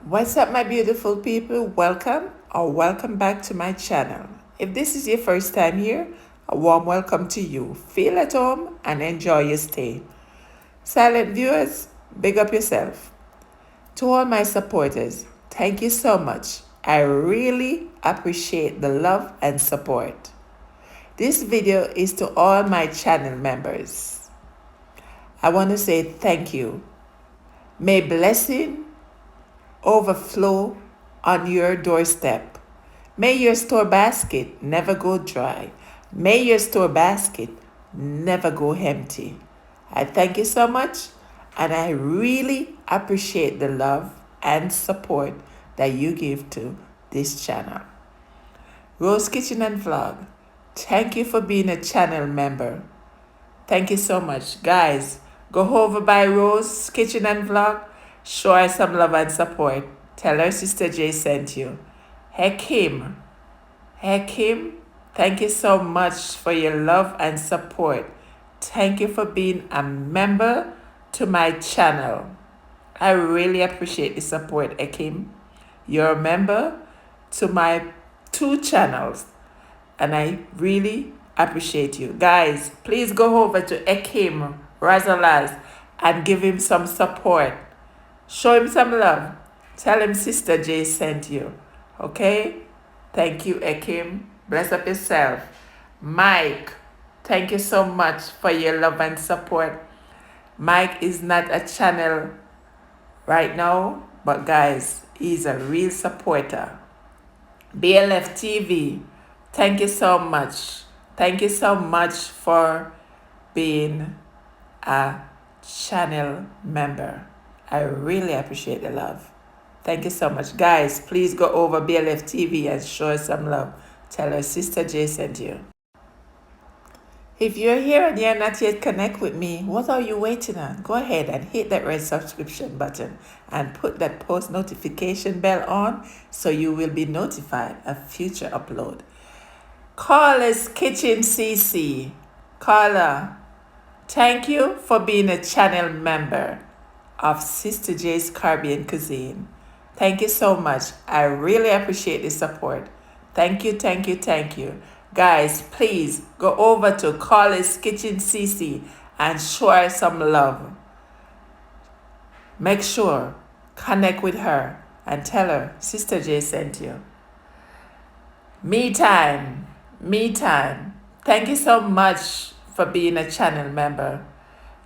What's up, my beautiful people? Welcome or welcome back to my channel. If this is your first time here, a warm welcome to you. Feel at home and enjoy your stay. Silent viewers, big up yourself. To all my supporters, thank you so much. I really appreciate the love and support. This video is to all my channel members. I want to say thank you. May blessing overflow on your doorstep. May your store basket never go dry. May your store basket never go empty. I thank you so much, and I really appreciate the love and support that you give to this channel. Rose Kitchen and Vlog, thank you for being a channel member. Thank you so much. Guys, go over by Rose Kitchen and Vlog. Show her some love and support. Tell her Sister J sent you. Hakim, thank you so much for your love and support. Thank you for being a member to my channel. I really appreciate the support, Hakim. You're a member to my 2 channels, and I really appreciate you. Guys, please go over to Hakim Razalaz and give him some support. Show him some love. Tell him Sister J sent you. Okay? Thank you, Hakim. Bless up yourself. Mike, thank you so much for your love and support. Mike is not a channel right now, but guys, he's a real supporter. BLF TV, thank you so much. Thank you so much for being a channel member. I really appreciate the love. Thank you so much. Guys, please go over BLF TV and show us some love. Tell her Sister J sent you. If you're here and you're not yet connect with me, what are you waiting on? Go ahead and hit that red subscription button and put that post notification bell on so you will be notified of future upload. Carla's Kitchen CC. Carla, thank you for being a channel member of Sister J's Caribbean Cuisine. Thank you so much. I really appreciate the support. Thank you, thank you, thank you. Guys, please go over to Carla's Kitchen CC and show her some love. Make sure, connect with her and tell her Sister J sent you. Me time. Thank you so much for being a channel member.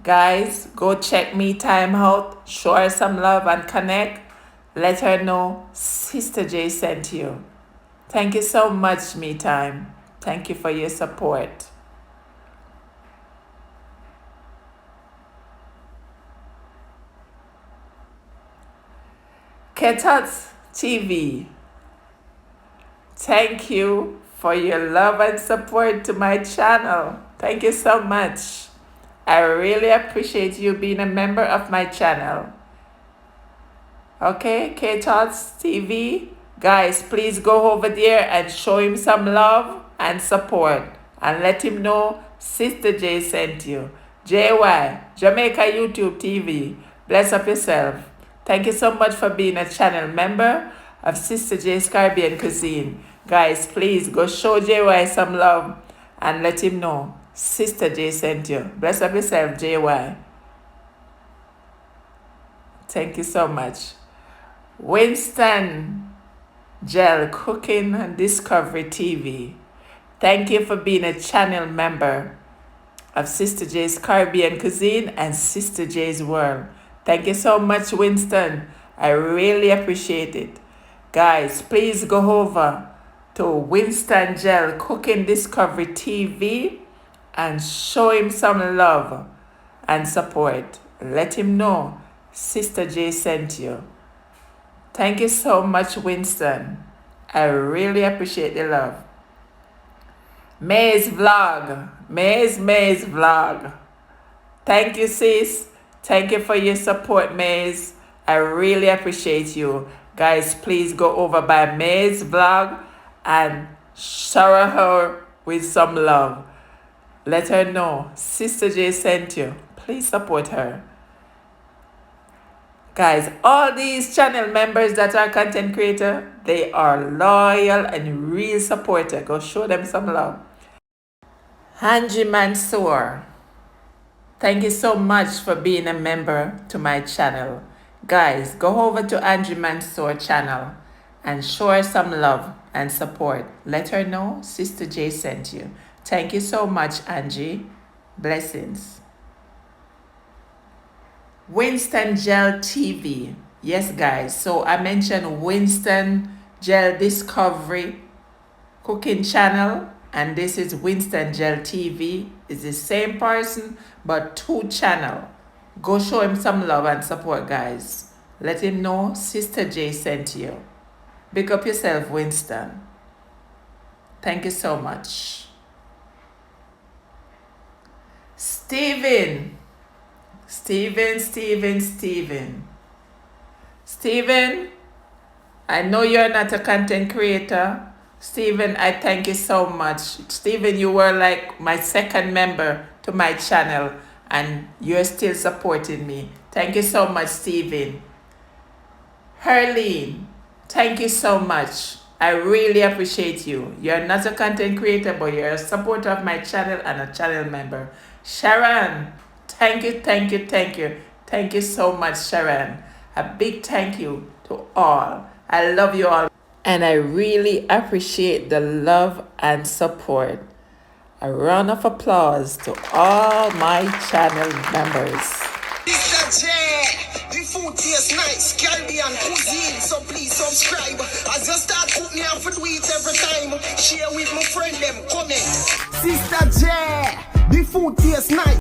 Guys, go check Me Time out. Show her some love and connect. Let her know Sister J sent you. Thank you so much, Me Time. Thank you for your support. Ketats TV, thank you for your love and support to my channel. Thank you so much. I really appreciate you being a member of my channel. Okay, Ketats TV, guys, please go over there and show him some love and support and let him know Sister J sent you. JY, Jamaica YouTube TV, bless up yourself. Thank you so much for being a channel member of Sister J's Caribbean Cuisine. Guys, please go show JY some love and let him know Sister J sent you. Bless up yourself, JY. Thank you so much. Winston Gel Cooking and Discovery TV. Thank you for being a channel member of Sister J's Caribbean Cuisine and Sister J's World. Thank you so much, Winston. I really appreciate it. Guys, please go over to Winston Gel Cooking Discovery TV and show him some love and support. Let him know Sister J sent you. Thank you so much, Winston. I really appreciate the love. May's Vlog. May's Vlog. Thank you, sis. Thank you for your support, Maze. I really appreciate you. Guys, please go over by May's Vlog and shower her with some love. Let her know Sister J sent you. Please support her. Guys, all these channel members that are content creator, they are loyal and real supporter. Go show them some love. Hanji Mansour, thank you so much for being a member to my channel. Guys, go over to Angie Mansour channel and show her some love and support. Let her know Sister J sent you. Thank you so much, Angie. Blessings. Winston Gel TV. Yes, guys. So I mentioned Winston Gel Discovery cooking channel, and this is Winston Gel TV. It's the same person, but 2 channel. Go show him some love and support, guys. Let him know Sister J sent you. Big up yourself, Winston. Thank you so much. Steven, I know you're not a content creator. Steven, I thank you so much. Steven, you were like my second member to my channel, and you're still supporting me. Thank you so much, Steven. Herline, thank you so much. I really appreciate you. You're not a content creator, but you're a supporter of my channel and a channel member. Sharon, thank you. Thank you so much, Sharon. A big thank you to all. I love you all. And I really appreciate the love and support. A round of applause to all my channel members. The food tastes nice, Caribbean cuisine, so please subscribe. As you start cooking, I have to do it every time. Share with my friend them, comment. Sister J, the food tastes nice.